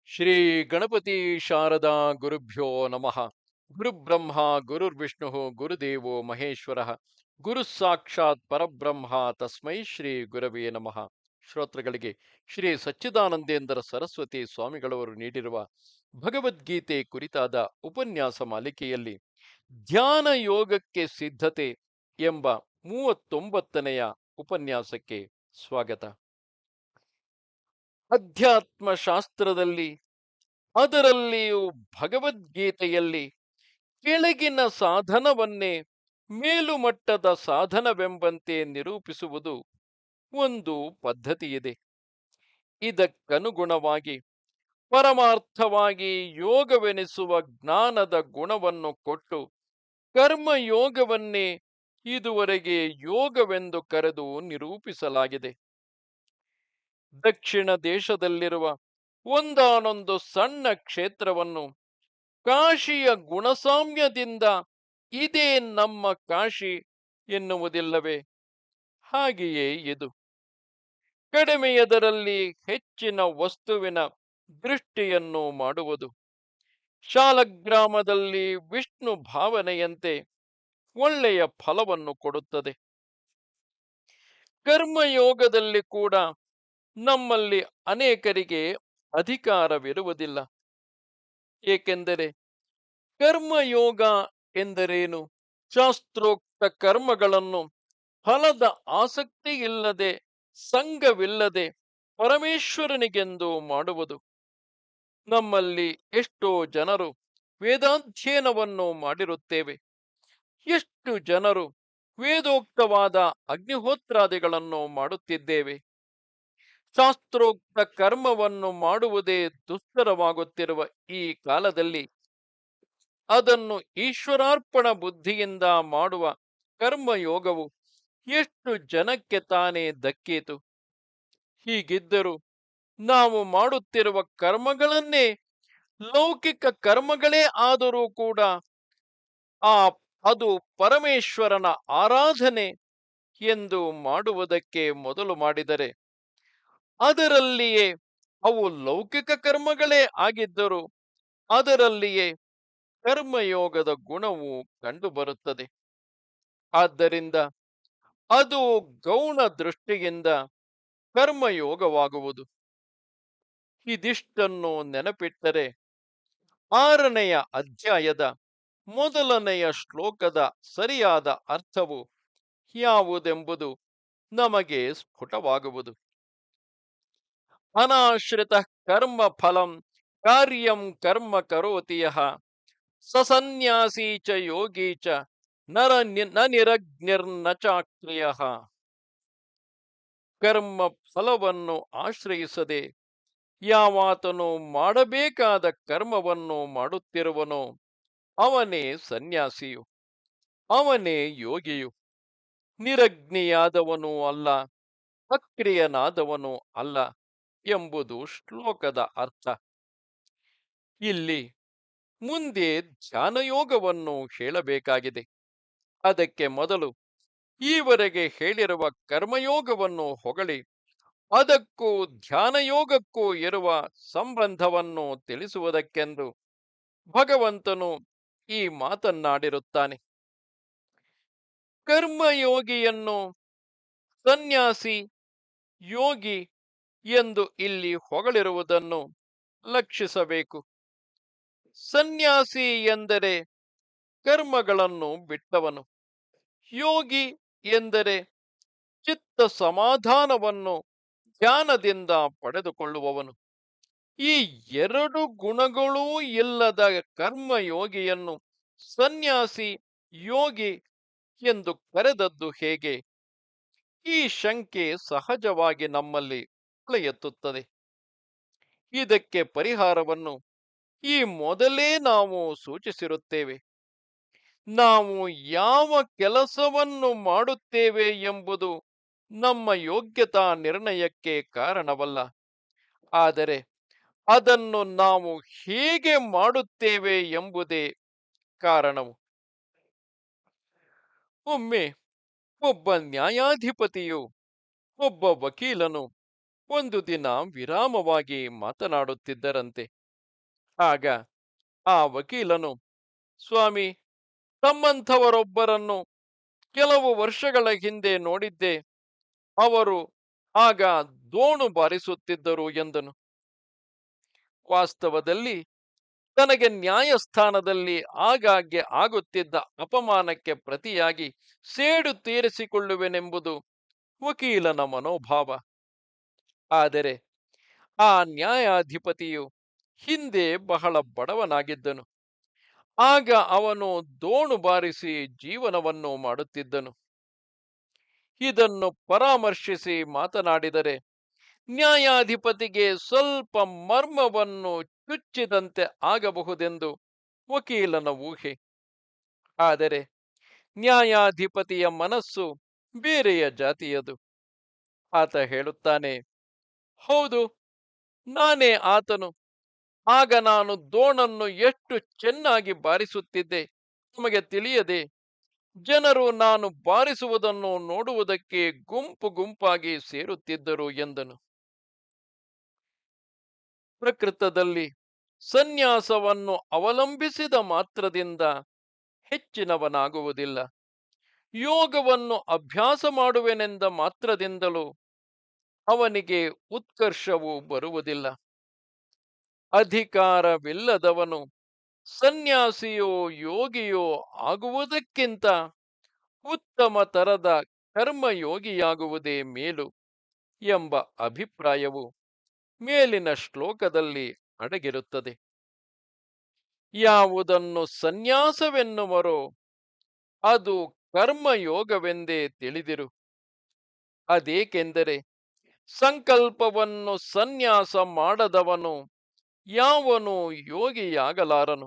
ಶ್ರೀ ಗಣಪತಿ ಶಾರದಾ ಗುರುಭ್ಯೋ ನಮಃ. ಗುರುಬ್ರಹ್ಮ ಗುರುರ್ವಿಷ್ಣು ಗುರುದೇವೋ ಮಹೇಶ್ವರ. ಗುರು ಸಾಕ್ಷಾತ್ ಪರಬ್ರಹ್ಮ ತಸ್ಮೈ ಶ್ರೀ ಗುರವೇ ನಮಃ. ಶ್ರೋತೃಗಳಿಗೆ ಶ್ರೀ ಸಚ್ಚಿದಾನಂದೇಂದ್ರ ಸರಸ್ವತಿ ಸ್ವಾಮಿಗಳವರು ನೀಡಿರುವ ಭಗವದ್ಗೀತೆ ಕುರಿತಾದ ಉಪನ್ಯಾಸ ಮಾಲಿಕೆಯಲ್ಲಿ ಧ್ಯಾನ ಯೋಗಕ್ಕೆ ಸಿದ್ಧತೆ ಎಂಬ 39ನೆಯ ಉಪನ್ಯಾಸಕ್ಕೆ ಸ್ವಾಗತ. ಅಧ್ಯಾತ್ಮ ಶಾಸ್ತ್ರದಲ್ಲಿ, ಅದರಲ್ಲಿಯೂ ಭಗವದ್ಗೀತೆಯಲ್ಲಿ ಕೆಳಗಿನ ಸಾಧನವನ್ನೇ ಮೇಲುಮಟ್ಟದ ಸಾಧನವೆಂಬಂತೆ ನಿರೂಪಿಸುವುದು ಒಂದು ಪದ್ಧತಿಯಿದೆ. ಇದಕ್ಕನುಗುಣವಾಗಿ ಪರಮಾರ್ಥವಾಗಿ ಯೋಗವೆನಿಸುವ ಜ್ಞಾನದ ಗುಣವನ್ನು ಕೊಟ್ಟು ಕರ್ಮಯೋಗವನ್ನೇ ಇದುವರೆಗೆ ಯೋಗವೆಂದು ಕರೆದು ನಿರೂಪಿಸಲಾಗಿದೆ. ದಕ್ಷಿಣ ದೇಶದಲ್ಲಿರುವ ಒಂದಾನೊಂದು ಸಣ್ಣ ಕ್ಷೇತ್ರವನ್ನು ಕಾಶಿಯ ಗುಣಸಾಮ್ಯದಿಂದ ಇದೇ ನಮ್ಮ ಕಾಶಿ ಎನ್ನುವುದಿಲ್ಲವೇ? ಹಾಗೆಯೇ ಇದು ಕಡಿಮೆಯದರಲ್ಲಿ ಹೆಚ್ಚಿನ ವಸ್ತುವಿನ ದೃಷ್ಟಿಯನ್ನು ಮಾಡುವುದು. ಶಾಲಗ್ರಾಮದಲ್ಲಿ ವಿಷ್ಣು ಭಾವನೆಯಂತೆ ಒಳ್ಳೆಯ ಫಲವನ್ನು ಕೊಡುತ್ತದೆ. ಕರ್ಮಯೋಗದಲ್ಲಿ ಕೂಡ ನಮ್ಮಲ್ಲಿ ಅನೇಕರಿಗೆ ಅಧಿಕಾರವಿರುವುದಿಲ್ಲ. ಏಕೆಂದರೆ ಕರ್ಮಯೋಗ ಎಂದರೇನು? ಶಾಸ್ತ್ರೋಕ್ತ ಕರ್ಮಗಳನ್ನು ಫಲದ ಆಸಕ್ತಿಯಿಲ್ಲದೆ, ಸಂಘವಿಲ್ಲದೆ ಪರಮೇಶ್ವರನಿಗೆಂದು ಮಾಡುವುದು. ನಮ್ಮಲ್ಲಿ ಎಷ್ಟೋ ಜನರು ವೇದಾಧ್ಯಯನವನ್ನು ಮಾಡಿರುತ್ತೇವೆ. ಎಷ್ಟು ಜನರು ವೇದೋಕ್ತವಾದ ಅಗ್ನಿಹೋತ್ರಾದಿಗಳನ್ನು ಮಾಡುತ್ತಿದ್ದೇವೆ. ಶಾಸ್ತ್ರೋಕ್ತ ಕರ್ಮವನ್ನು ಮಾಡುವುದೇ ದುಸ್ತರವಾಗುತ್ತಿರುವ ಈ ಕಾಲದಲ್ಲಿ ಅದನ್ನು ಈಶ್ವರಾರ್ಪಣ ಬುದ್ಧಿಯಿಂದ ಮಾಡುವ ಕರ್ಮಯೋಗವು ಎಷ್ಟು ಜನಕ್ಕೆ ತಾನೇ ದಕ್ಕೀತು? ಹೀಗಿದ್ದರೂ ನಾವು ಮಾಡುತ್ತಿರುವ ಕರ್ಮಗಳನ್ನೇ ಲೌಕಿಕ ಕರ್ಮಗಳೇ ಆದರೂ ಕೂಡ ಅದು ಪರಮೇಶ್ವರನ ಆರಾಧನೆ ಎಂದು ಮಾಡುವುದಕ್ಕೆ ಮೊದಲು ಮಾಡಿದರೆ, ಅದರಲ್ಲಿಯೇ ಅವು ಲೌಕಿಕ ಕರ್ಮಗಳೇ ಆಗಿದ್ದರೂ ಅದರಲ್ಲಿಯೇ ಕರ್ಮಯೋಗದ ಗುಣವು ಕಂಡುಬರುತ್ತದೆ. ಆದ್ದರಿಂದ ಅದು ಗೌಣ ದೃಷ್ಟಿಯಿಂದ ಕರ್ಮಯೋಗವಾಗುವುದು. ಇದಿಷ್ಟನ್ನು ನೆನಪಿಟ್ಟರೆ 6ನೆಯ ಅಧ್ಯಾಯದ 1ನೆಯ ಶ್ಲೋಕದ ಸರಿಯಾದ ಅರ್ಥವು ಯಾವುದೆಂಬುದು ನಮಗೆ ಸ್ಫುಟವಾಗುವುದು. ಅನಾಶ್ರಿತ ಕರ್ಮ ಫಲಂ ಕಾರ್ಯಂ ಕರ್ಮ ಕರೋತಿ ಯಃ ಸಸನ್ಯಾಸೀ ಚ ಯೋಗೀ ಚ ನ ನಿರಗ್ನಿರ್ನ ಚಾಕ್ರಿಯಃ. ಕರ್ಮ ಫಲವನ್ನು ಆಶ್ರಯಿಸದೆ ಯಾವಾತನು ಮಾಡಬೇಕಾದ ಕರ್ಮವನ್ನು ಮಾಡುತ್ತಿರುವನೋ ಅವನೇ ಸನ್ಯಾಸಿಯು, ಅವನೇ ಯೋಗಿಯು. ನಿರಗ್ನಿಯಾದವನು ಅಲ್ಲ, ಅಕ್ರಿಯನಾದವನು ಅಲ್ಲ ಎಂಬುದು ಶ್ಲೋಕದ ಅರ್ಥ. ಇಲ್ಲಿ ಮುಂದೆ ಧ್ಯಾನಯೋಗವನ್ನು ಹೇಳಬೇಕಾಗಿದೆ. ಅದಕ್ಕೆ ಮೊದಲು ಈವರೆಗೆ ಹೇಳಿರುವ ಕರ್ಮಯೋಗವನ್ನು ಹೊಗಳಿ ಅದಕ್ಕೂ ಧ್ಯಾನಯೋಗಕ್ಕೂ ಇರುವ ಸಂಬಂಧವನ್ನು ತಿಳಿಸುವುದಕ್ಕೆಂದು ಭಗವಂತನು ಈ ಮಾತನ್ನಾಡಿರುತ್ತಾನೆ. ಕರ್ಮಯೋಗಿಯನ್ನು ಸನ್ಯಾಸಿ, ಯೋಗಿ ಎಂದು ಇಲ್ಲಿ ಹೊಗಳಿರುವುದನ್ನು ಲಕ್ಷಿಸಬೇಕು. ಸನ್ಯಾಸಿ ಎಂದರೆ ಕರ್ಮಗಳನ್ನು ಬಿಟ್ಟವನು. ಯೋಗಿ ಎಂದರೆ ಚಿತ್ತ ಸಮಾಧಾನವನ್ನು ಧ್ಯಾನದಿಂದ ಪಡೆದುಕೊಳ್ಳುವವನು. ಈ ಎರಡು ಗುಣಗಳೂ ಇಲ್ಲದ ಕರ್ಮಯೋಗಿಯನ್ನು ಸನ್ಯಾಸಿ, ಯೋಗಿ ಎಂದು ಕರೆದದ್ದು ಹೇಗೆ? ಈ ಶಂಕೆ ಸಹಜವಾಗಿ ನಮ್ಮಲ್ಲಿ ತಲೆ ಎತ್ತುತ್ತದೆ. ಇದಕ್ಕೆ ಪರಿಹಾರವನ್ನು ಈ ಮೊದಲೇ ನಾವು ಸೂಚಿಸಿರುತ್ತೇವೆ. ನಾವು ಯಾವ ಕೆಲಸವನ್ನು ಮಾಡುತ್ತೇವೆ ಎಂಬುದು ನಮ್ಮ ಯೋಗ್ಯತಾ ನಿರ್ಣಯಕ್ಕೆ ಕಾರಣವಲ್ಲ, ಆದರೆ ಅದನ್ನು ನಾವು ಹೇಗೆ ಮಾಡುತ್ತೇವೆ ಎಂಬುದೇ ಕಾರಣವು. ಒಮ್ಮೆ ಒಬ್ಬ ನ್ಯಾಯಾಧಿಪತಿಯು ಒಬ್ಬ ವಕೀಲನು ಒಂದು ದಿನ ವಿರಾಮವಾಗಿ ಮಾತನಾಡುತ್ತಿದ್ದರಂತೆ. ಆಗ ಆ ವಕೀಲನು, ಸ್ವಾಮಿ, ತಮ್ಮಂಥವರೊಬ್ಬರನ್ನು ಕೆಲವು ವರ್ಷಗಳ ಹಿಂದೆ ನೋಡಿದ್ದೆ. ಅವರು ಆಗ ದೋಣು ಬಾರಿಸುತ್ತಿದ್ದರು ಎಂದನು. ವಾಸ್ತವದಲ್ಲಿ ತನಗೆ ನ್ಯಾಯಸ್ಥಾನದಲ್ಲಿ ಆಗಾಗ್ಗೆ ಆಗುತ್ತಿದ್ದ ಅಪಮಾನಕ್ಕೆ ಪ್ರತಿಯಾಗಿ ಸೇಡು ತೀರಿಸಿಕೊಳ್ಳುವೆನೆಂಬುದು ವಕೀಲನ ಮನೋಭಾವ. ಆದರೆ ಆ ನ್ಯಾಯಾಧಿಪತಿಯು ಹಿಂದೆ ಬಹಳ ಬಡವನಾಗಿದ್ದನು. ಆಗ ಅವನು ದೋಣು ಬಾರಿಸಿ ಜೀವನವನ್ನು ಮಾಡುತ್ತಿದ್ದನು. ಇದನ್ನು ಪರಾಮರ್ಶಿಸಿ ಮಾತನಾಡಿದರೆ ನ್ಯಾಯಾಧಿಪತಿಗೆ ಸ್ವಲ್ಪ ಮರ್ಮವನ್ನು ಚುಚ್ಚಿದಂತೆ ಆಗಬಹುದೆಂದು ವಕೀಲನ ಊಹೆ. ಆದರೆ ನ್ಯಾಯಾಧಿಪತಿಯ ಮನಸ್ಸು ಬೇರೆಯ ಜಾತಿಯದು. ಆತ ಹೇಳುತ್ತಾನೆ, ಹೌದು, ನಾನೇ ಆತನು. ಆಗ ನಾನು ದೋಣನ್ನು ಎಷ್ಟು ಚೆನ್ನಾಗಿ ಬಾರಿಸುತ್ತಿದ್ದೆ ನಮಗೆ ತಿಳಿಯದೆ ಜನರು ನಾನು ಬಾರಿಸುವುದನ್ನು ನೋಡುವುದಕ್ಕೆ ಗುಂಪು ಗುಂಪಾಗಿ ಸೇರುತ್ತಿದ್ದರು ಎಂದನು. ಪ್ರಕೃತದಲ್ಲಿ ಸನ್ಯಾಸವನ್ನು ಅವಲಂಬಿಸಿದ ಮಾತ್ರದಿಂದ ಹೆಚ್ಚಿನವನಾಗುವುದಿಲ್ಲ. ಯೋಗವನ್ನು ಅಭ್ಯಾಸ ಮಾಡುವೆನೆಂದ ಮಾತ್ರದಿಂದಲೂ ಅವನಿಗೆ ಉತ್ಕರ್ಷವು ಬರುವುದಿಲ್ಲ. ಅಧಿಕಾರವಿಲ್ಲದವನು ಸನ್ಯಾಸಿಯೋ ಯೋಗಿಯೋ ಆಗುವುದಕ್ಕಿಂತ ಉತ್ತಮ ತರದ ಕರ್ಮಯೋಗಿಯಾಗುವುದೇ ಮೇಲು ಎಂಬ ಅಭಿಪ್ರಾಯವು ಮೇಲಿನ ಶ್ಲೋಕದಲ್ಲಿ ಅಡಗಿರುತ್ತದೆ. ಯಾವುದನ್ನು ಸನ್ಯಾಸವೆನ್ನುವರೋ ಅದು ಕರ್ಮಯೋಗವೆಂದೇ ತಿಳಿದಿರು. ಅದೇಕೆಂದರೆ ಸಂಕಲ್ಪವನ್ನು ಸನ್ಯಾಸ ಮಾಡದವನು ಯಾವನು ಯೋಗಿಯಾಗಲಾರನು.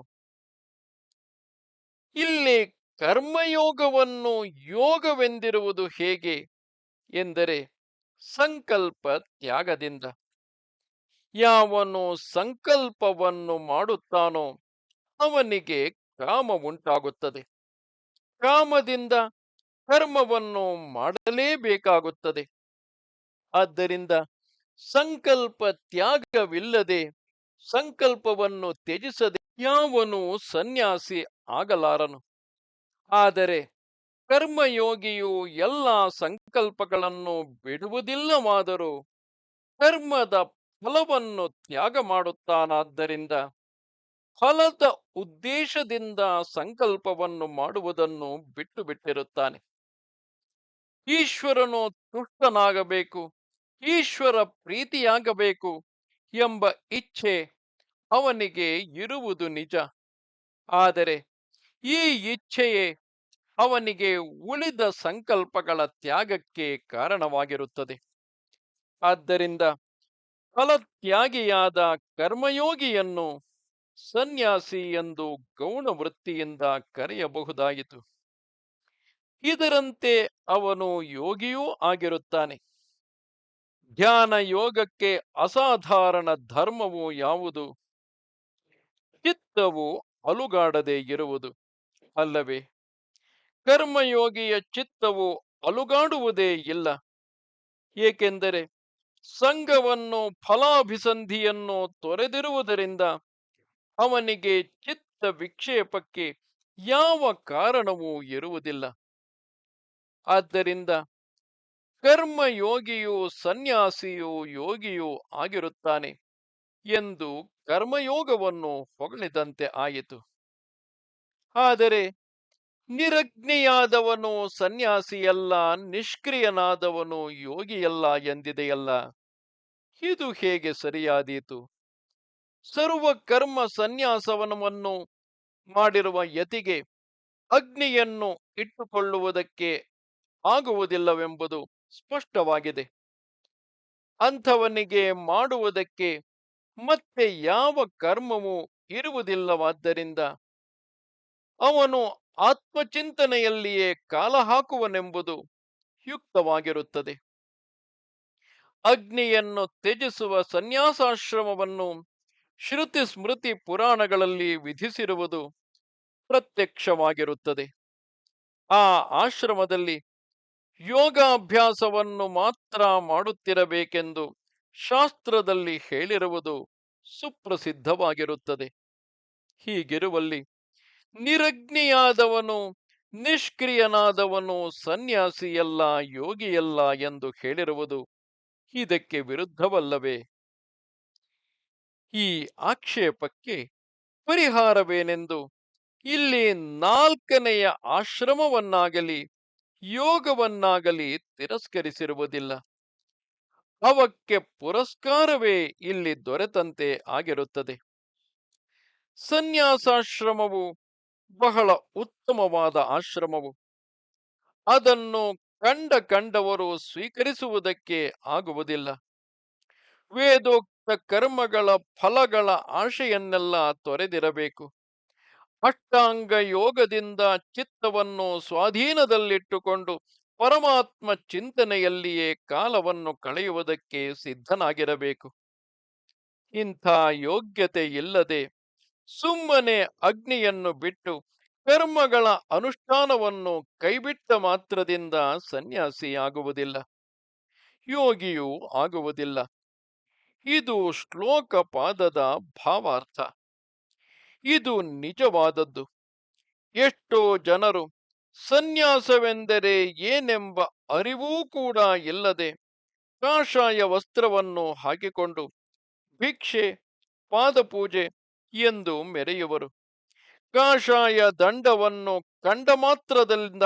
ಇಲ್ಲಿ ಕರ್ಮಯೋಗವನ್ನು ಯೋಗವೆಂದಿರುವುದು ಹೇಗೆ ಎಂದರೆ ಸಂಕಲ್ಪ ತ್ಯಾಗದಿಂದ. ಯಾವನು ಸಂಕಲ್ಪವನ್ನು ಮಾಡುತ್ತಾನೋ ಅವನಿಗೆ ಕಾಮ ಉಂಟಾಗುತ್ತದೆ. ಕಾಮದಿಂದ ಕರ್ಮವನ್ನು ಮಾಡಲೇಬೇಕಾಗುತ್ತದೆ. ಆದ್ದರಿಂದ ಸಂಕಲ್ಪ ತ್ಯಾಗವಿಲ್ಲದೆ, ಸಂಕಲ್ಪವನ್ನು ತ್ಯಜಿಸದೆ ಯಾವನು ಸನ್ಯಾಸಿ ಆಗಲಾರನು. ಆದರೆ ಕರ್ಮಯೋಗಿಯು ಎಲ್ಲ ಸಂಕಲ್ಪಗಳನ್ನು ಬಿಡುವುದಿಲ್ಲವಾದರೂ ಕರ್ಮದ ಫಲವನ್ನು ತ್ಯಾಗ ಮಾಡುತ್ತಾನಾದ್ದರಿಂದ ಫಲದ ಉದ್ದೇಶದಿಂದ ಸಂಕಲ್ಪವನ್ನು ಮಾಡುವುದನ್ನು ಬಿಟ್ಟು ಬಿಟ್ಟಿರುತ್ತಾನೆ. ಈಶ್ವರನು ತುಷ್ಟನಾಗಬೇಕು, ಈಶ್ವರ ಪ್ರೀತಿಯಾಗಬೇಕು ಎಂಬ ಇಚ್ಛೆ ಅವನಿಗೆ ಇರುವುದು ನಿಜ. ಆದರೆ ಈ ಇಚ್ಛೆಯೇ ಅವನಿಗೆ ಉಳಿದ ಸಂಕಲ್ಪಗಳ ತ್ಯಾಗಕ್ಕೆ ಕಾರಣವಾಗಿರುತ್ತದೆ. ಆದ್ದರಿಂದ ಫಲತ್ಯಾಗಿಯಾದ ಕರ್ಮಯೋಗಿಯನ್ನು ಸನ್ಯಾಸಿ ಎಂದು ಗೌಣ ವೃತ್ತಿಯಿಂದ ಕರೆಯಬಹುದಾಯಿತು. ಇದರಂತೆ ಅವನು ಯೋಗಿಯೂ ಆಗಿರುತ್ತಾನೆ. ಧ್ಯಾನ ಯೋಗಕ್ಕೆ ಅಸಾಧಾರಣ ಧರ್ಮವು ಯಾವುದು? ಚಿತ್ತವು ಅಲುಗಾಡದೆ ಇರುವುದು ಅಲ್ಲವೇ? ಕರ್ಮಯೋಗಿಯ ಚಿತ್ತವು ಅಲುಗಾಡುವುದೇ ಇಲ್ಲ. ಏಕೆಂದರೆ ಸಂಘವನ್ನು ಫಲಾಭಿಸಂಧಿಯನ್ನು ತೊರೆದಿರುವುದರಿಂದ ಅವನಿಗೆ ಚಿತ್ತ ವಿಕ್ಷೇಪಕ್ಕೆ ಯಾವ ಕಾರಣವೂ ಇರುವುದಿಲ್ಲ. ಆದ್ದರಿಂದ ಕರ್ಮಯೋಗಿಯು ಸನ್ಯಾಸಿಯು ಯೋಗಿಯೂ ಆಗಿರುತ್ತಾನೆ ಎಂದು ಕರ್ಮಯೋಗವನ್ನು ಹೊಗಳಿದಂತೆ ಆಯಿತು. ಆದರೆ ನಿರಗ್ನಿಯಾದವನು ಸನ್ಯಾಸಿಯಲ್ಲ, ನಿಷ್ಕ್ರಿಯನಾದವನು ಯೋಗಿಯಲ್ಲ ಎಂದಿದೆಯಲ್ಲ, ಇದು ಹೇಗೆ ಸರಿಯಾದೀತು? ಸರ್ವ ಕರ್ಮ ಸನ್ಯಾಸವನವನ್ನು ಮಾಡಿರುವ ಯತಿಗೆ ಅಗ್ನಿಯನ್ನು ಇಟ್ಟುಕೊಳ್ಳುವುದಕ್ಕೆ ಆಗುವುದಿಲ್ಲವೆಂಬುದು ಸ್ಪಷ್ಟವಾಗಿದೆ. ಅಂಥವನಿಗೆ ಮಾಡುವುದಕ್ಕೆ ಮತ್ತೆ ಯಾವ ಕರ್ಮವೂ ಇರುವುದಿಲ್ಲವಾದ್ದರಿಂದ ಅವನು ಆತ್ಮಚಿಂತನೆಯಲ್ಲಿಯೇ ಕಾಲ ಹಾಕುವನೆಂಬುದು ಯುಕ್ತವಾಗಿರುತ್ತದೆ. ಅಗ್ನಿಯನ್ನು ತ್ಯಜಿಸುವ ಸನ್ಯಾಸಾಶ್ರಮವನ್ನು ಶ್ರುತಿ ಸ್ಮೃತಿ ಪುರಾಣಗಳಲ್ಲಿ ವಿಧಿಸಿರುವುದು ಪ್ರತ್ಯಕ್ಷವಾಗಿರುತ್ತದೆ. ಆ ಆಶ್ರಮದಲ್ಲಿ ಯೋಗಾಭ್ಯಾಸವನ್ನು ಮಾತ್ರ ಮಾಡುತ್ತಿರಬೇಕೆಂದು ಶಾಸ್ತ್ರದಲ್ಲಿ ಹೇಳಿರುವುದು ಸುಪ್ರಸಿದ್ಧವಾಗಿರುತ್ತದೆ. ಹೀಗಿರುವಲ್ಲಿ ನಿರಗ್ನಿಯಾದವನು, ನಿಷ್ಕ್ರಿಯನಾದವನು ಸನ್ಯಾಸಿಯಲ್ಲ, ಯೋಗಿಯಲ್ಲ ಎಂದು ಹೇಳಿರುವುದು ಇದಕ್ಕೆ ವಿರುದ್ಧವಲ್ಲವೇ? ಈ ಆಕ್ಷೇಪಕ್ಕೆ ಪರಿಹಾರವೇನೆಂದು ಇಲ್ಲಿ ನಾಲ್ಕನೆಯ ಆಶ್ರಮವನ್ನಾಗಲಿ ಯೋಗವನ್ನಾಗಲಿ ತಿರಸ್ಕರಿಸಿರುವುದಿಲ್ಲ. ಅವಕ್ಕೆ ಪುರಸ್ಕಾರವೇ ಇಲ್ಲಿ ದೊರೆತಂತೆ ಆಗಿರುತ್ತದೆ. ಸನ್ಯಾಸಾಶ್ರಮವು ಬಹಳ ಉತ್ತಮವಾದ ಆಶ್ರಮವು. ಅದನ್ನು ಕಂಡವರು ಸ್ವೀಕರಿಸುವುದಕ್ಕೆ ಆಗುವುದಿಲ್ಲ. ವೇದೋಕ್ತ ಕರ್ಮಗಳ ಫಲಗಳ ಆಶೆಯನ್ನೆಲ್ಲ ತೊರೆದಿರಬೇಕು. ಅಷ್ಟಾಂಗ ಯೋಗದಿಂದ ಚಿತ್ತವನ್ನು ಸ್ವಾಧೀನದಲ್ಲಿಟ್ಟುಕೊಂಡು ಪರಮಾತ್ಮ ಚಿಂತನೆಯಲ್ಲಿಯೇ ಕಾಲವನ್ನು ಕಳೆಯುವುದಕ್ಕೆ ಸಿದ್ಧನಾಗಿರಬೇಕು. ಇಂಥ ಯೋಗ್ಯತೆ ಇಲ್ಲದೆ ಸುಮ್ಮನೆ ಅಗ್ನಿಯನ್ನು ಬಿಟ್ಟು ಕರ್ಮಗಳ ಅನುಷ್ಠಾನವನ್ನು ಕೈಬಿಟ್ಟ ಮಾತ್ರದಿಂದ ಸನ್ಯಾಸಿಯಾಗುವುದಿಲ್ಲ, ಯೋಗಿಯೂ ಆಗುವುದಿಲ್ಲ. ಇದು ಶ್ಲೋಕ ಪಾದದ ಭಾವಾರ್ಥ. ಇದು ನಿಜವಾದದ್ದು. ಎಷ್ಟೋ ಜನರು ಸನ್ಯಾಸವೆಂದರೆ ಏನೆಂಬ ಅರಿವೂ ಕೂಡ ಇಲ್ಲದೆ ಕಾಷಾಯ ವಸ್ತ್ರವನ್ನು ಹಾಕಿಕೊಂಡು ಭಿಕ್ಷೆ, ಪಾದಪೂಜೆ ಎಂದು ಮೆರೆಯುವರು. ಕಾಷಾಯ ದಂಡವನ್ನು ಕಂಡ ಮಾತ್ರದಿಂದ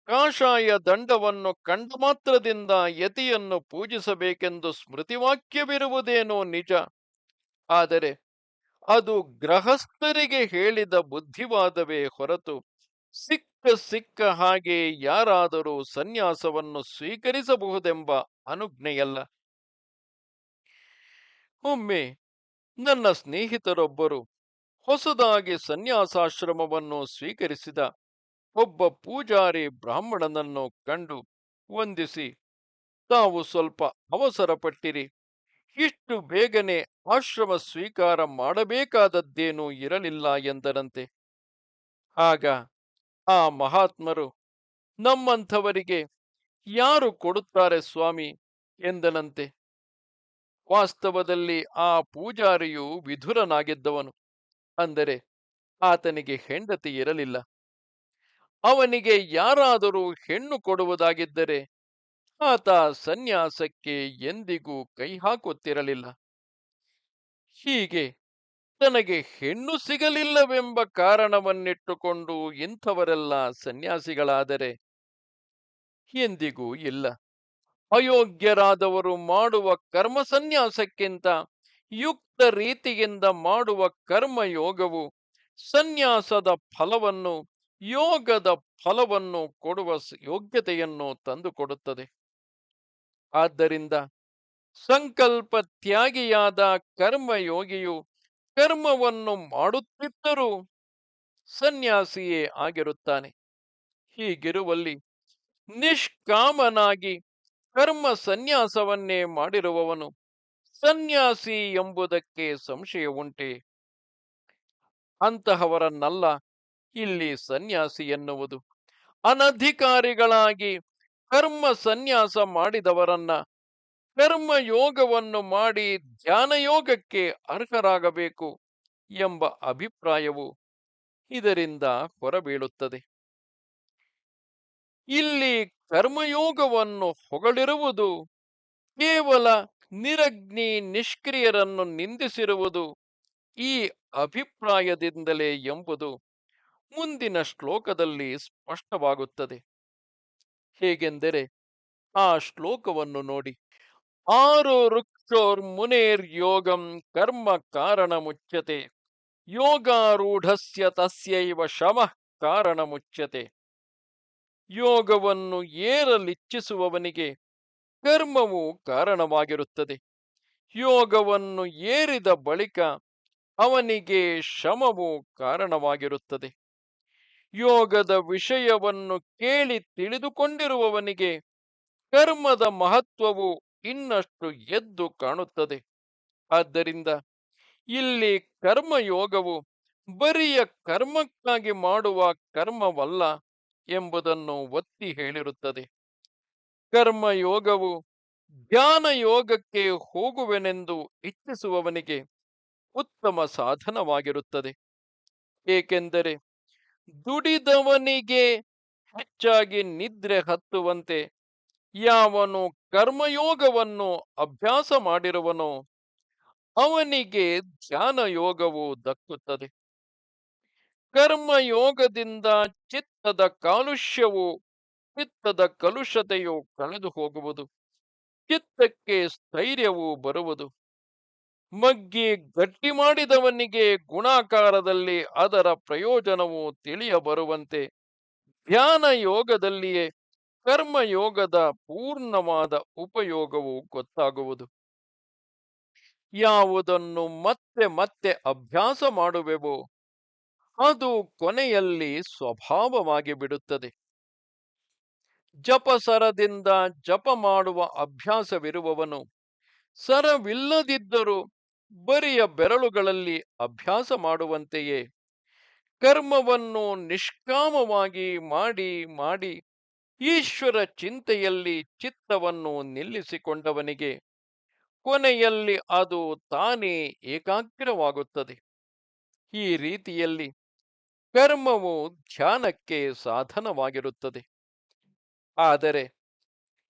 ಕಾಷಾಯ ದಂಡವನ್ನು ಕಂಡ ಮಾತ್ರದಿಂದ ಯತಿಯನ್ನು ಪೂಜಿಸಬೇಕೆಂದು ಸ್ಮೃತಿವಾಕ್ಯವಿರುವುದೇನೋ ನಿಜ. ಆದರೆ ಅದು ಗೃಹಸ್ಥರಿಗೆ ಹೇಳಿದ ಬುದ್ಧಿವಾದವೇ ಹೊರತು ಸಿಕ್ಕ ಹಾಗೆ ಯಾರಾದರೂ ಸನ್ಯಾಸವನ್ನು ಸ್ವೀಕರಿಸಬಹುದೆಂಬ ಅನುಜ್ಞೆಯಲ್ಲ. ಒಮ್ಮೆ ನನ್ನ ಸ್ನೇಹಿತರೊಬ್ಬರು ಹೊಸದಾಗಿ ಸನ್ಯಾಸಾಶ್ರಮವನ್ನು ಸ್ವೀಕರಿಸಿದ ಒಬ್ಬ ಪೂಜಾರಿ ಬ್ರಾಹ್ಮಣನನ್ನು ಕಂಡು ವಂದಿಸಿ, ತಾವು ಸ್ವಲ್ಪ ಅವಸರ ಪಟ್ಟಿರಿ, ಇಷ್ಟು ಬೇಗನೆ ಆಶ್ರಮ ಸ್ವೀಕಾರ ಮಾಡಬೇಕಾದದ್ದೇನೂ ಇರಲಿಲ್ಲ ಎಂದರಂತೆ. ಆಗ ಆ ಮಹಾತ್ಮರು, ನಮ್ಮಂಥವರಿಗೆ ಯಾರು ಕೊಡುತ್ತಾರೆ ಸ್ವಾಮಿ ಎಂದನಂತೆ. ವಾಸ್ತವದಲ್ಲಿ ಆ ಪೂಜಾರಿಯು ವಿಧುರನಾಗಿದ್ದವನು. ಅಂದರೆ ಆತನಿಗೆ ಹೆಂಡತಿ ಇರಲಿಲ್ಲ. ಅವನಿಗೆ ಯಾರಾದರೂ ಹೆಣ್ಣು ಕೊಡುವುದಾಗಿದ್ದರೆ ಆತ ಸನ್ಯಾಸಕ್ಕೆ ಎಂದಿಗೂ ಕೈ ಹಾಕುತ್ತಿರಲಿಲ್ಲ. ಹೀಗೆ ತನಗೆ ಹೆಣ್ಣು ಸಿಗಲಿಲ್ಲವೆಂಬ ಕಾರಣವನ್ನಿಟ್ಟುಕೊಂಡು ಇಂಥವರೆಲ್ಲ ಸನ್ಯಾಸಿಗಳಾದರೆ ಎಂದಿಗೂ ಇಲ್ಲ. ಅಯೋಗ್ಯರಾದವರು ಮಾಡುವ ಕರ್ಮ ಸನ್ಯಾಸಕ್ಕಿಂತ ಯುಕ್ತ ರೀತಿಯಿಂದ ಮಾಡುವ ಕರ್ಮಯೋಗವು ಸನ್ಯಾಸದ ಫಲವನ್ನು, ಯೋಗದ ಫಲವನ್ನು ಕೊಡುವ ಯೋಗ್ಯತೆಯನ್ನು ತಂದುಕೊಡುತ್ತದೆ. ಆದ್ದರಿಂದ ಸಂಕಲ್ಪ ತ್ಯಾಗಿಯಾದ ಕರ್ಮಯೋಗಿಯು ಕರ್ಮವನ್ನು ಮಾಡುತ್ತಿದ್ದರೂ ಸನ್ಯಾಸಿಯೇ ಆಗಿರುತ್ತಾನೆ. ಹೀಗಿರುವಲ್ಲಿ ನಿಷ್ಕಾಮನಾಗಿ ಕರ್ಮ ಸನ್ಯಾಸವನ್ನೇ ಮಾಡಿರುವವನು ಸನ್ಯಾಸಿ ಎಂಬುದಕ್ಕೆ ಸಂಶಯ ಉಂಟೆ? ಅಂತಹವರನ್ನಲ್ಲ ಇಲ್ಲಿ ಸನ್ಯಾಸಿ ಎನ್ನುವುದು. ಅನಧಿಕಾರಿಗಳಾಗಿ ಕರ್ಮ ಸನ್ಯಾಸ ಮಾಡಿದವರನ್ನ ಕರ್ಮಯೋಗವನ್ನು ಮಾಡಿ ಧ್ಯಾನಯೋಗಕ್ಕೆ ಅರ್ಹರಾಗಬೇಕು ಎಂಬ ಅಭಿಪ್ರಾಯವು ಇದರಿಂದ ಹೊರಬೀಳುತ್ತದೆ. ಇಲ್ಲಿ ಕರ್ಮಯೋಗವನ್ನು ಹೊಗಳಿರುವುದು ಕೇವಲ ನಿರಗ್ನಿ ನಿಷ್ಕ್ರಿಯರನ್ನು ನಿಂದಿಸಿರುವುದು ಈ ಅಭಿಪ್ರಾಯದಿಂದಲೇ ಎಂಬುದು ಮುಂದಿನ ಶ್ಲೋಕದಲ್ಲಿ ಸ್ಪಷ್ಟವಾಗುತ್ತದೆ. ಹೇಗೆಂದರೆ ಆ ಶ್ಲೋಕವನ್ನು ನೋಡಿ. ಆರು ವೃಕ್ಷೋರ್ ಮುನೇರ್ ಯೋಗಂ ಕರ್ಮ ಕಾರಣ ಮುಚ್ಯತೆ, ಯೋಗಾರೂಢಸ್ಯ ತಸ್ಯೈವ ಶಮಃ ಕಾರಣ ಮುಚ್ಯತೆ. ಯೋಗವನ್ನು ಏರಲಿಚ್ಛಿಸುವವನಿಗೆ ಕರ್ಮವು ಕಾರಣವಾಗಿರುತ್ತದೆ. ಯೋಗವನ್ನು ಏರಿದ ಬಳಿಕ ಅವನಿಗೆ ಶಮವು ಕಾರಣವಾಗಿರುತ್ತದೆ. ಯೋಗದ ವಿಷಯವನ್ನು ಕೇಳಿ ತಿಳಿದುಕೊಂಡಿರುವವನಿಗೆ ಕರ್ಮದ ಮಹತ್ವವು ಇನ್ನಷ್ಟು ಎದ್ದು ಕಾಣುತ್ತದೆ. ಆದ್ದರಿಂದ ಇಲ್ಲಿ ಕರ್ಮಯೋಗವು ಬರಿಯ ಕರ್ಮಕ್ಕಾಗಿ ಮಾಡುವ ಕರ್ಮವಲ್ಲ ಎಂಬುದನ್ನು ಒತ್ತಿ ಹೇಳಿರುತ್ತದೆ. ಕರ್ಮಯೋಗವು ಧ್ಯಾನ ಯೋಗಕ್ಕೆ ಹೋಗುವೆನೆಂದು ಇಚ್ಛಿಸುವವನಿಗೆ ಉತ್ತಮ ಸಾಧನವಾಗಿರುತ್ತದೆ. ಏಕೆಂದರೆ ದುಡಿದವನಿಗೆ ಹೆಚ್ಚಾಗಿ ನಿದ್ರೆ ಹತ್ತುವಂತೆ ಯಾವನು ಕರ್ಮಯೋಗವನ್ನು ಅಭ್ಯಾಸ ಮಾಡಿರುವನೋ ಅವನಿಗೆ ಧ್ಯಾನ ಯೋಗವು ದಕ್ಕುತ್ತದೆ. ಕರ್ಮಯೋಗದಿಂದ ಚಿತ್ತದ ಕಾಲುಷ್ಯವು ಚಿತ್ತದ ಕಲುಷತೆಯು ಕಳೆದು ಹೋಗುವುದು. ಚಿತ್ತಕ್ಕೆ ಸ್ಥೈರ್ಯವು ಬರುವುದು. ಮಗ್ಗಿ ಗಟ್ಟಿ ಮಾಡಿದವನಿಗೆ ಗುಣಾಕಾರದಲ್ಲಿ ಅದರ ಪ್ರಯೋಜನವು ತಿಳಿಯಬರುವಂತೆ ಧ್ಯಾನ ಯೋಗದಲ್ಲಿಯೇ ಕರ್ಮಯೋಗದ ಪೂರ್ಣವಾದ ಉಪಯೋಗವು ಗೊತ್ತಾಗುವುದು. ಯಾವುದನ್ನು ಮತ್ತೆ ಮತ್ತೆ ಅಭ್ಯಾಸ ಮಾಡುವೆವೋ ಅದು ಕೊನೆಯಲ್ಲಿ ಸ್ವಭಾವವಾಗಿ ಬಿಡುತ್ತದೆ. ಜಪಸರದಿಂದ ಜಪ ಮಾಡುವ ಅಭ್ಯಾಸವಿರುವವನು ಸರವಿಲ್ಲದಿದ್ದರೂ ಬರಿಯ ಬೆರಳುಗಳಲ್ಲಿ ಅಭ್ಯಾಸ ಮಾಡುವಂತೆಯೇ ಕರ್ಮವನ್ನು ನಿಷ್ಕಾಮವಾಗಿ ಮಾಡಿ ಮಾಡಿ ಈಶ್ವರ ಚಿಂತೆಯಲ್ಲಿ ಚಿತ್ತವನ್ನು ನಿಲ್ಲಿಸಿಕೊಂಡವನಿಗೆ ಕೊನೆಯಲ್ಲಿ ಅದು ತಾನೇ ಏಕಾಗ್ರವಾಗುತ್ತದೆ. ಈ ರೀತಿಯಲ್ಲಿ ಕರ್ಮವು ಧ್ಯಾನಕ್ಕೆ ಸಾಧನವಾಗಿರುತ್ತದೆ. ಆದರೆ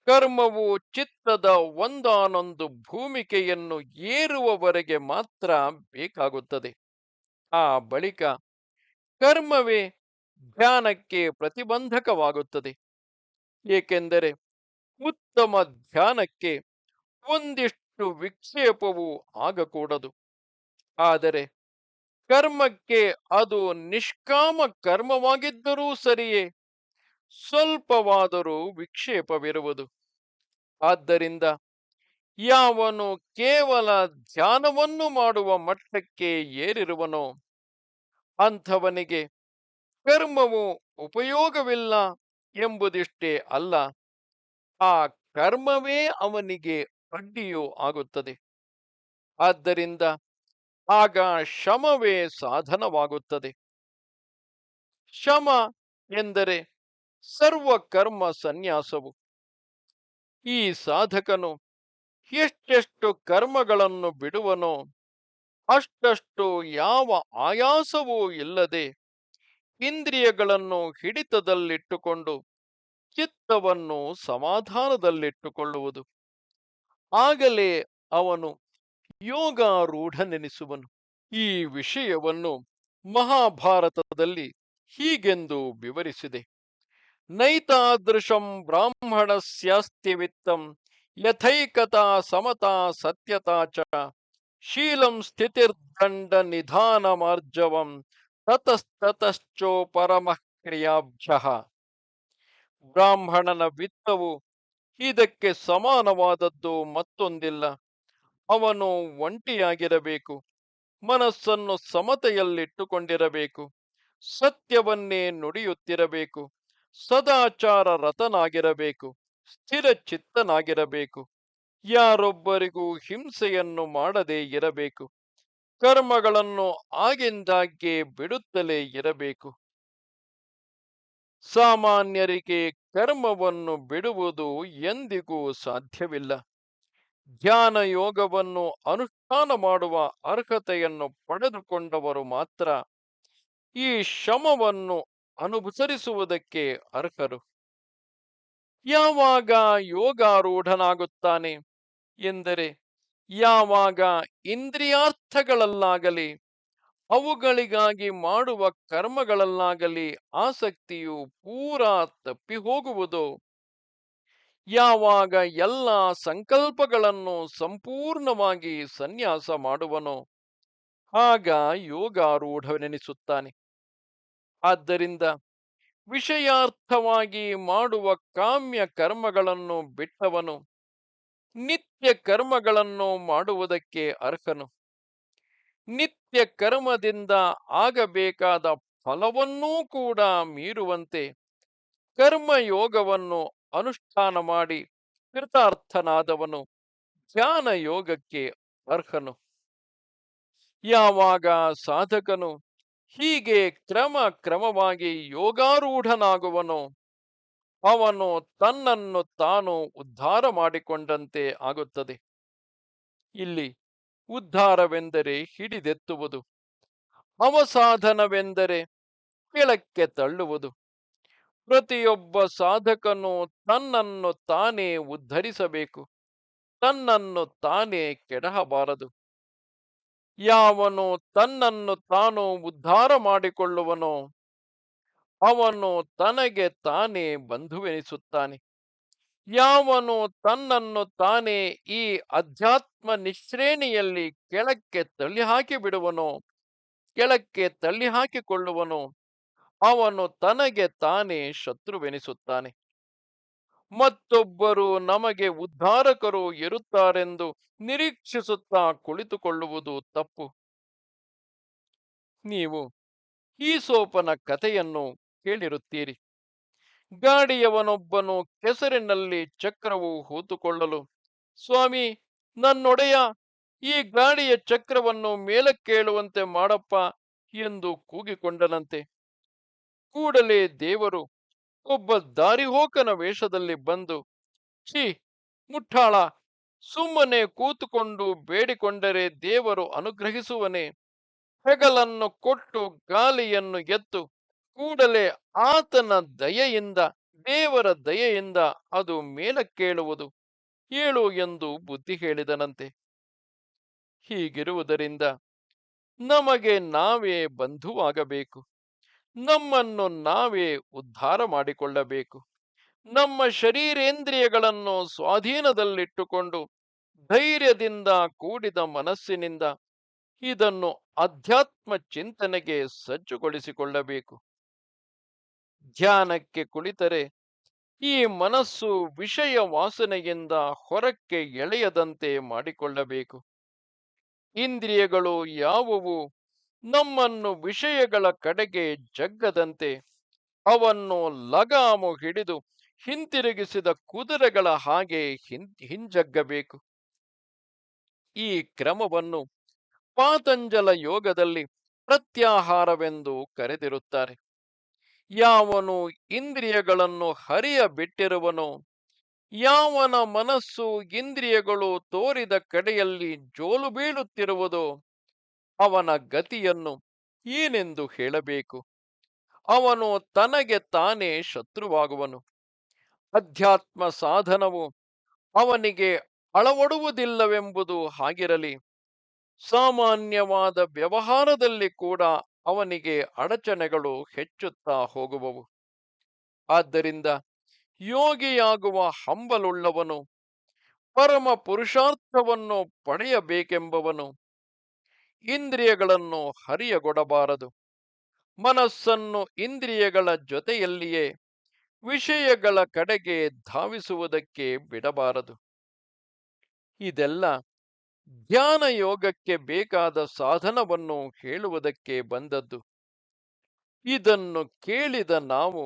ಕರ್ಮವು ಚಿತ್ತದ ಒಂದಾನೊಂದು ಭೂಮಿಕೆಯನ್ನು ಏರುವವರೆಗೆ ಮಾತ್ರ ಬೇಕಾಗುತ್ತದೆ. ಆ ಬಳಿಕ ಕರ್ಮವೇ ಧ್ಯಾನಕ್ಕೆ ಪ್ರತಿಬಂಧಕವಾಗುತ್ತದೆ. ಏಕೆಂದರೆ ಉತ್ತಮ ಧ್ಯಾನಕ್ಕೆ ಒಂದಿಷ್ಟು ವಿಕ್ಷೇಪವೂ ಆಗಕೂಡದು. ಆದರೆ ಕರ್ಮಕ್ಕೆ ಅದು ನಿಷ್ಕಾಮ ಕರ್ಮವಾಗಿದ್ದರೂ ಸರಿಯೇ ಸ್ವಲ್ಪವಾದರೂ ವಿಕ್ಷೇಪವಿರುವುದು. ಆದ್ದರಿಂದ ಯಾವನು ಕೇವಲ ಧ್ಯಾನವನ್ನು ಮಾಡುವ ಮಟ್ಟಕ್ಕೆ ಏರಿರುವನೋ ಅಂಥವನಿಗೆ ಕರ್ಮವು ಉಪಯೋಗವಿಲ್ಲ ಎಂಬುದಿಷ್ಟೇ ಅಲ್ಲ, ಆ ಕರ್ಮವೇ ಅವನಿಗೆ ಅಡ್ಡಿಯೂ ಆಗುತ್ತದೆ. ಆದ್ದರಿಂದ ಆಗ ಶಮವೇ ಸಾಧನವಾಗುತ್ತದೆ. ಶಮ ಎಂದರೆ ಸರ್ವ ಕರ್ಮ ಸನ್ಯಾಸವು. ಈ ಸಾಧಕನು ಎಷ್ಟೆಷ್ಟು ಕರ್ಮಗಳನ್ನು ಬಿಡುವನೋ ಅಷ್ಟಷ್ಟು ಯಾವ ಆಯಾಸವೂ ಇಲ್ಲದೆ ಇಂದ್ರಿಯಗಳನ್ನು ಹಿಡಿತದಲ್ಲಿಟ್ಟುಕೊಂಡು ಚಿತ್ತವನ್ನು ಸಮಾಧಾನದಲ್ಲಿಟ್ಟುಕೊಳ್ಳುವುದು. ಆಗಲೇ ಅವನು ಯೋಗಾರೂಢನೆನಿಸುವನು. ಈ ವಿಷಯವನ್ನು ಮಹಾಭಾರತದಲ್ಲಿ ಹೀಗೆಂದು ವಿವರಿಸಿದೆ. ನೈತಾದೃಶಂ ಬ್ರಾಹ್ಮಣಸ್ಯಾಸ್ತಿ ವಿತ್ತಂ ಯಥೈಕತಾ ಸಮತಾ ಸತ್ಯತಾ ಚ ಶೀಲಂ ಸ್ಥಿತಿರ್ದಂಡ ನಿಧಾನಮಾರ್ಜವಂ ತತಸ್ತತಶ್ಚೋ ಪರಮಃ ಕ್ರಿಯಾಭ್ಯಃ. ಬ್ರಾಹ್ಮಣನ ವಿತ್ತವು ಇದಕ್ಕೆ ಸಮಾನವಾದದ್ದು ಮತ್ತೊಂದಿಲ್ಲ. ಅವನು ಒಂಟಿಯಾಗಿರಬೇಕು, ಮನಸ್ಸನ್ನು ಸಮತೆಯಲ್ಲಿಟ್ಟುಕೊಂಡಿರಬೇಕು, ಸತ್ಯವನ್ನೇ ನುಡಿಯುತ್ತಿರಬೇಕು, ಸದಾಚಾರ ರತನಾಗಿರಬೇಕು, ಸ್ಥಿರ ಚಿತ್ತನಾಗಿರಬೇಕು, ಯಾರೊಬ್ಬರಿಗೂ ಹಿಂಸೆಯನ್ನು ಮಾಡದೇ ಇರಬೇಕು, ಕರ್ಮಗಳನ್ನು ಆಗಿಂದಾಗ್ಗೆ ಬಿಡುತ್ತಲೇ ಇರಬೇಕು. ಸಾಮಾನ್ಯರಿಗೆ ಕರ್ಮವನ್ನು ಬಿಡುವುದು ಎಂದಿಗೂ ಸಾಧ್ಯವಿಲ್ಲ. ಧ್ಯಾನ ಯೋಗವನ್ನು ಅನುಷ್ಠಾನ ಮಾಡುವ ಅರ್ಹತೆಯನ್ನು ಪಡೆದುಕೊಂಡವರು ಮಾತ್ರ ಈ ಶಮವನ್ನು ಅನುಸರಿಸುವುದಕ್ಕೆ ಅರ್ಹರು. ಯಾವಾಗ ಯೋಗಾರೂಢನಾಗುತ್ತಾನೆ ಎಂದರೆ ಯಾವಾಗ ಇಂದ್ರಿಯಾರ್ಥಗಳಲ್ಲಾಗಲಿ ಅವುಗಳಿಗಾಗಿ ಮಾಡುವ ಕರ್ಮಗಳಲ್ಲಾಗಲಿ ಆಸಕ್ತಿಯು ಪೂರಾ ತಪ್ಪಿ ಹೋಗುವುದೋ, ಯಾವಾಗ ಎಲ್ಲ ಸಂಕಲ್ಪಗಳನ್ನು ಸಂಪೂರ್ಣವಾಗಿ ಸನ್ಯಾಸ ಮಾಡುವನೋ ಆಗ ಯೋಗಾರೂಢನೆನಿಸುತ್ತಾನೆ. ಆದ್ದರಿಂದ ವಿಷಯಾರ್ಥವಾಗಿ ಮಾಡುವ ಕಾಮ್ಯ ಕರ್ಮಗಳನ್ನು ಬಿಟ್ಟವನು ನಿತ್ಯ ಕರ್ಮಗಳನ್ನು ಮಾಡುವುದಕ್ಕೆ ಅರ್ಹನು. ನಿತ್ಯ ಕರ್ಮದಿಂದ ಆಗಬೇಕಾದ ಫಲವನ್ನೂ ಕೂಡ ಮೀರುವಂತೆ ಕರ್ಮಯೋಗವನ್ನು ಅನುಷ್ಠಾನ ಮಾಡಿ ಕೃತಾರ್ಥನಾದವನು ಧ್ಯಾನ ಯೋಗಕ್ಕೆ ಅರ್ಹನು. ಯಾವಾಗ ಸಾಧಕನು ಹೀಗೆ ಕ್ರಮವಾಗಿ ಯೋಗಾರೂಢನಾಗುವನೋ ಅವನು ತನ್ನನ್ನು ತಾನು ಉದ್ಧಾರ ಮಾಡಿಕೊಂಡಂತೆ ಆಗುತ್ತದೆ. ಇಲ್ಲಿ ಉದ್ಧಾರವೆಂದರೆ ಹಿಡಿದೆತ್ತುವುದು, ಅವಸಾಧನವೆಂದರೆ ಕೆಳಕ್ಕೆ ತಳ್ಳುವುದು. ಪ್ರತಿಯೊಬ್ಬ ಸಾಧಕನು ತನ್ನನ್ನು ತಾನೇ ಉದ್ಧರಿಸಬೇಕು, ತನ್ನನ್ನು ತಾನೇ ಕೆಡಹಬಾರದು. ಯಾವನು ತನ್ನನ್ನು ತಾನು ಉದ್ಧಾರ ಮಾಡಿಕೊಳ್ಳುವನೋ ಅವನು ತನಗೆ ತಾನೇ ಬಂಧುವೆನಿಸುತ್ತಾನೆ. ಯಾವನು ತನ್ನನ್ನು ತಾನೇ ಈ ಅಧ್ಯಾತ್ಮ ನಿಶ್ರೇಣಿಯಲ್ಲಿ ಕೆಳಕ್ಕೆ ತಳ್ಳಿಹಾಕಿ ಬಿಡುವನೋ, ಕೆಳಕ್ಕೆ ತಳ್ಳಿಹಾಕಿಕೊಳ್ಳುವನೋ ಅವನು ತನಗೆ ತಾನೇ ಶತ್ರುವೆನಿಸುತ್ತಾನೆ. ಮತ್ತೊಬ್ಬರು ನಮಗೆ ಉದ್ಧಾರಕರು ಇರುತ್ತಾರೆಂದು ನಿರೀಕ್ಷಿಸುತ್ತಾ ಕುಳಿತುಕೊಳ್ಳುವುದು ತಪ್ಪು. ನೀವು ಈಸೋಪನ ಕಥೆಯನ್ನು ಕೇಳಿರುತ್ತೀರಿ. ಗಾಡಿಯವನೊಬ್ಬನು ಕೆಸರಿನಲ್ಲಿ ಚಕ್ರವು ಹೂತುಕೊಳ್ಳಲು, ಸ್ವಾಮಿ, ನನ್ನೊಡೆಯ, ಈ ಗಾಡಿಯ ಚಕ್ರವನ್ನು ಮೇಲಕ್ಕೇಳುವಂತೆ ಮಾಡಪ್ಪ ಎಂದು ಕೂಗಿಕೊಂಡನಂತೆ. ಕೂಡಲೇ ದೇವರು ಒಬ್ಬ ದಾರಿಹೋಕನ ವೇಷದಲ್ಲಿ ಬಂದು, ಛೀ ಮುಠಾಳ, ಸುಮ್ಮನೆ ಕೂತುಕೊಂಡು ಬೇಡಿಕೊಂಡರೆ ದೇವರು ಅನುಗ್ರಹಿಸುವನೆ? ಹೆಗಲನ್ನು ಕೊಟ್ಟು ಗಾಲಿಯನ್ನು ಎತ್ತು, ಕೂಡಲೇ ಆತನ ದಯೆಯಿಂದ, ದೇವರ ದಯೆಯಿಂದ ಅದು ಮೇಲಕ್ಕೇಳುವುದು, ಏಳು ಎಂದು ಬುದ್ಧಿ ಹೇಳಿದನಂತೆ. ಹೀಗಿರುವುದರಿಂದ ನಮಗೆ ನಾವೇ ಬಂಧುವಾಗಬೇಕು, ನಮ್ಮನ್ನು ನಾವೇ ಉದ್ಧಾರ ಮಾಡಿಕೊಳ್ಳಬೇಕು. ನಮ್ಮ ಶರೀರೇಂದ್ರಿಯಗಳನ್ನು ಸ್ವಾಧೀನದಲ್ಲಿಟ್ಟುಕೊಂಡು ಧೈರ್ಯದಿಂದ ಕೂಡಿದ ಮನಸ್ಸಿನಿಂದ ಇದನ್ನು ಅಧ್ಯಾತ್ಮ ಚಿಂತನೆಗೆ ಸಜ್ಜುಗೊಳಿಸಿಕೊಳ್ಳಬೇಕು. ಧ್ಯಾನಕ್ಕೆ ಕುಳಿತರೆ ಈ ಮನಸ್ಸು ವಿಷಯ ವಾಸನೆಯಿಂದ ಹೊರಕ್ಕೆ ಎಳೆಯದಂತೆ ಮಾಡಿಕೊಳ್ಳಬೇಕು. ಇಂದ್ರಿಯಗಳು ಯಾವುವು ನಮ್ಮನ್ನು ವಿಷಯಗಳ ಕಡೆಗೆ ಜಗ್ಗದಂತೆ ಅವನ್ನು ಲಗಾಮು ಹಿಡಿದು ಹಿಂತಿರುಗಿಸಿದ ಕುದುರೆಗಳ ಹಾಗೆ ಹಿಂಜಗ್ಗಬೇಕು. ಈ ಕ್ರಮವನ್ನು ಪಾತಂಜಲ ಯೋಗದಲ್ಲಿ ಪ್ರತ್ಯಾಹಾರವೆಂದು ಕರೆದಿರುತ್ತಾರೆ. ಯಾವನು ಇಂದ್ರಿಯಗಳನ್ನು ಹರಿಯ ಬಿಟ್ಟಿರುವನೋ, ಯಾವನ ಮನಸ್ಸು ಇಂದ್ರಿಯಗಳು ತೋರಿದ ಕಡೆಯಲ್ಲಿ ಜೋಲು ಬೀಳುತ್ತಿರುವುದೋ ಅವನ ಗತಿಯನ್ನು ಏನೆಂದು ಹೇಳಬೇಕು? ಅವನು ತನಗೆ ತಾನೇ ಶತ್ರುವಾಗುವನು. ಅಧ್ಯಾತ್ಮ ಸಾಧನವು ಅವನಿಗೆ ಅಳವಡುವುದಿಲ್ಲವೆಂಬುದು ಹಾಗಿರಲಿ, ಸಾಮಾನ್ಯವಾದ ವ್ಯವಹಾರದಲ್ಲಿ ಕೂಡ ಅವನಿಗೆ ಅಡಚಣೆಗಳು ಹೆಚ್ಚುತ್ತಾ ಹೋಗುವವು. ಆದ್ದರಿಂದ ಯೋಗಿಯಾಗುವ ಹಂಬಲುಳ್ಳವನು, ಪರಮ ಪುರುಷಾರ್ಥವನ್ನು ಪಡೆಯಬೇಕೆಂಬವನು ಇಂದ್ರಿಯಗಳನ್ನು ಹರಿಯಗೊಡಬಾರದು. ಮನಸ್ಸನ್ನು ಇಂದ್ರಿಯಗಳ ಜೊತೆಯಲ್ಲಿಯೇ ವಿಷಯಗಳ ಕಡೆಗೆ ಧಾವಿಸುವುದಕ್ಕೆ ಬಿಡಬಾರದು. ಇದೆಲ್ಲ ಧ್ಯಾನ ಯೋಗಕ್ಕೆ ಬೇಕಾದ ಸಾಧನವನ್ನು ಹೇಳುವುದಕ್ಕೆ ಬಂದದ್ದು. ಇದನ್ನು ಕೇಳಿದ ನಾವು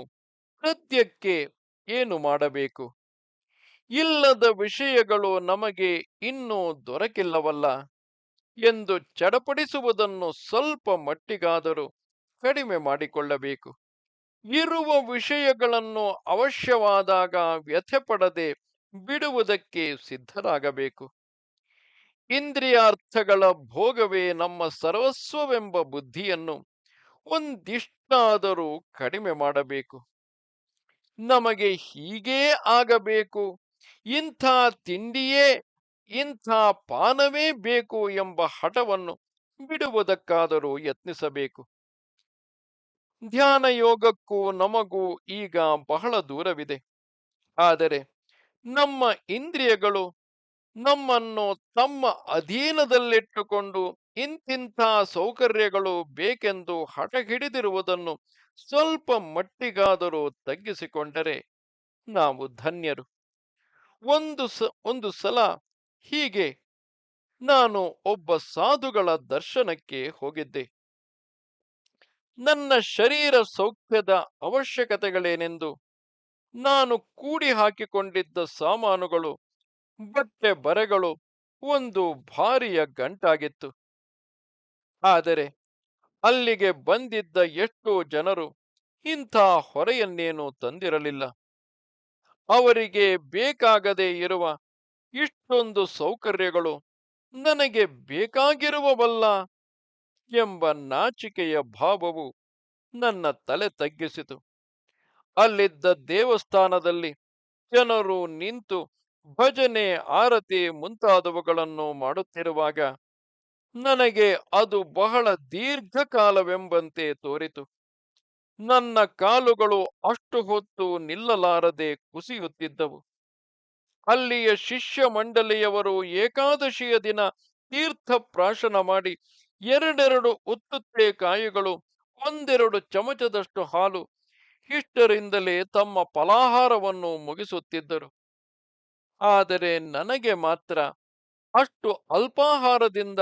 ಸದ್ಯಕ್ಕೆ ಏನು ಮಾಡಬೇಕು? ಇಲ್ಲದ ವಿಷಯಗಳು ನಮಗೆ ಇನ್ನೂ ದೊರಕಿಲ್ಲವಲ್ಲ ಎಂದು ಚಡಪಡಿಸುವುದನ್ನು ಸ್ವಲ್ಪ ಮಟ್ಟಿಗಾದರೂ ಕಡಿಮೆ ಮಾಡಿಕೊಳ್ಳಬೇಕು. ಇರುವ ವಿಷಯಗಳನ್ನು ಅವಶ್ಯವಾದಾಗ ವ್ಯಥೆಪಡದೆ ಬಿಡುವುದಕ್ಕೆ ಸಿದ್ಧರಾಗಬೇಕು. ಇಂದ್ರಿಯಾರ್ಥಗಳ ಭೋಗವೇ ನಮ್ಮ ಸರ್ವಸ್ವವೆಂಬ ಬುದ್ಧಿಯನ್ನು ಒಂದಿಷ್ಟಾದರೂ ಕಡಿಮೆ ಮಾಡಬೇಕು. ನಮಗೆ ಹೀಗೇ ಆಗಬೇಕು, ಇಂಥ ತಿಂಡಿಯೇ, ಇಂಥ ಪಾನವೇ ಬೇಕು ಎಂಬ ಹಠವನ್ನು ಬಿಡುವುದಕ್ಕಾದರೂ ಯತ್ನಿಸಬೇಕು. ಧ್ಯಾನ ಯೋಗಕ್ಕೂ ನಮಗೂ ಈಗ ಬಹಳ ದೂರವಿದೆ. ಆದರೆ ನಮ್ಮ ಇಂದ್ರಿಯಗಳು ನಮ್ಮನ್ನು ತಮ್ಮ ಅಧೀನದಲ್ಲಿಟ್ಟುಕೊಂಡು ಇಂತಿಂಥ ಸೌಕರ್ಯಗಳು ಬೇಕೆಂದು ಹಠ ಹಿಡಿದಿರುವುದನ್ನು ಸ್ವಲ್ಪ ಮಟ್ಟಿಗಾದರೂ ತಗ್ಗಿಸಿಕೊಂಡರೆ ನಾವು ಧನ್ಯರು. ಒಂದು ಸಲ ಹೀಗೆ ನಾನು ಒಬ್ಬ ಸಾಧುಗಳ ದರ್ಶನಕ್ಕೆ ಹೋಗಿದ್ದೆ. ನನ್ನ ಶರೀರ ಸೌಖ್ಯದ ಅವಶ್ಯಕತೆಗಳೇನೆಂದು ನಾನು ಕೂಡಿ ಹಾಕಿಕೊಂಡಿದ್ದ ಸಾಮಾನುಗಳು, ಬಟ್ಟೆ ಬರೆಗಳು ಒಂದು ಭಾರಿಯ ಗಂಟಾಗಿತ್ತು. ಆದರೆ ಅಲ್ಲಿಗೆ ಬಂದಿದ್ದ ಎಷ್ಟೋ ಜನರು ಇಂಥ ಹೊರೆಯನ್ನೇನು ತಂದಿರಲಿಲ್ಲ. ಅವರಿಗೆ ಬೇಕಾಗದೇ ಇರುವ ಇಷ್ಟೊಂದು ಸೌಕರ್ಯಗಳು ನನಗೆ ಬೇಕಾಗಿರುವವಲ್ಲ ಎಂಬ ನಾಚಿಕೆಯ ಭಾವವು ನನ್ನ ತಲೆ ತಗ್ಗಿಸಿತು. ಅಲ್ಲಿದ್ದ ದೇವಸ್ಥಾನದಲ್ಲಿ ಜನರು ನಿಂತು ಭಜನೆ, ಆರತಿ ಮುಂತಾದವುಗಳನ್ನು ಮಾಡುತ್ತಿರುವಾಗ ನನಗೆ ಅದು ಬಹಳ ದೀರ್ಘಕಾಲವೆಂಬಂತೆ ತೋರಿತು. ನನ್ನ ಕಾಲುಗಳು ಅಷ್ಟು ಹೊತ್ತು ನಿಲ್ಲಲಾರದೆ ಕುಸಿಯುತ್ತಿದ್ದವು. ಅಲ್ಲಿಯ ಶಿಷ್ಯ ಮಂಡಳಿಯವರು ಏಕಾದಶಿಯ ದಿನ ತೀರ್ಥ ಪ್ರಾಶನ ಮಾಡಿ ಎರಡೆರಡು ಉತ್ತುತ್ತೆ ಕಾಯಿಗಳು, ಒಂದೆರಡು ಚಮಚದಷ್ಟು ಹಾಲು ಇಷ್ಟರಿಂದಲೇ ತಮ್ಮ ಫಲಾಹಾರವನ್ನು ಮುಗಿಸುತ್ತಿದ್ದರು. ಆದರೆ ನನಗೆ ಮಾತ್ರ ಅಷ್ಟು ಅಲ್ಪಾಹಾರದಿಂದ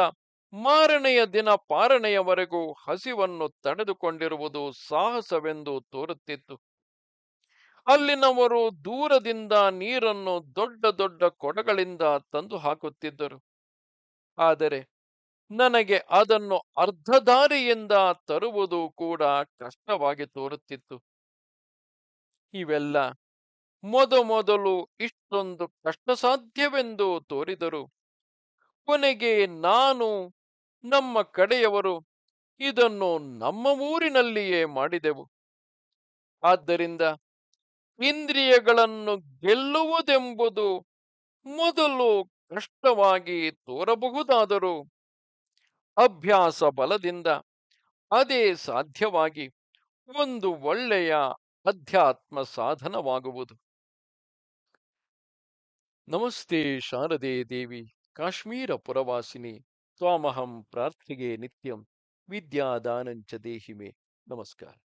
ಮಾರನೆಯ ದಿನ ಪಾರಣೆಯವರೆಗೂ ಹಸಿವನ್ನು ತಡೆದುಕೊಂಡಿರುವುದು ಸಾಹಸವೆಂದು ತೋರುತ್ತಿತ್ತು. ಅಲ್ಲಿನವರು ದೂರದಿಂದ ನೀರನ್ನು ದೊಡ್ಡ ದೊಡ್ಡ ಕೊಡಗಳಿಂದ ತಂದು ಹಾಕುತ್ತಿದ್ದರು. ಆದರೆ ನನಗೆ ಅದನ್ನು ಅರ್ಧ ದಾರಿಯಿಂದ ತರುವುದು ಕೂಡ ಕಷ್ಟವಾಗಿ ತೋರುತ್ತಿತ್ತು. ಇವೆಲ್ಲ ಮೊದಮೊದಲು ಇಷ್ಟೊಂದು ಕಷ್ಟ ಸಾಧ್ಯವೆಂದು ತೋರಿದರು. ಕೊನೆಗೆ ನಾನು, ನಮ್ಮ ಕಡೆಯವರು ಇದನ್ನು ನಮ್ಮ ಊರಿನಲ್ಲಿಯೇ ಮಾಡಿದೆವು. ಆದ್ದರಿಂದ ಇಂದ್ರಿಯಗಳನ್ನು ಗೆಲ್ಲುವುದೆಂಬುದು ಮೊದಲು ಕಷ್ಟವಾಗಿ ತೋರಬಹುದಾದರೂ ಅಭ್ಯಾಸ ಬಲದಿಂದ ಅದೇ ಸಾಧ್ಯವಾಗಿ ಒಂದು ಒಳ್ಳೆಯ ಅಧ್ಯಾತ್ಮ ಸಾಧನವಾಗುವುದು. ನಮಸ್ತೆ ಶಾರದೆ ದೇವಿ, ಕಾಶ್ಮೀರ ಪುರವಾಸಿನಿ, ತ್ವಾಮಹಂ ಪ್ರಾರ್ಥಿಗೆ ನಿತ್ಯಂ, ವಿದ್ಯಾದಾನಂಚ ದೇಹಿಮೆ. ನಮಸ್ಕಾರ.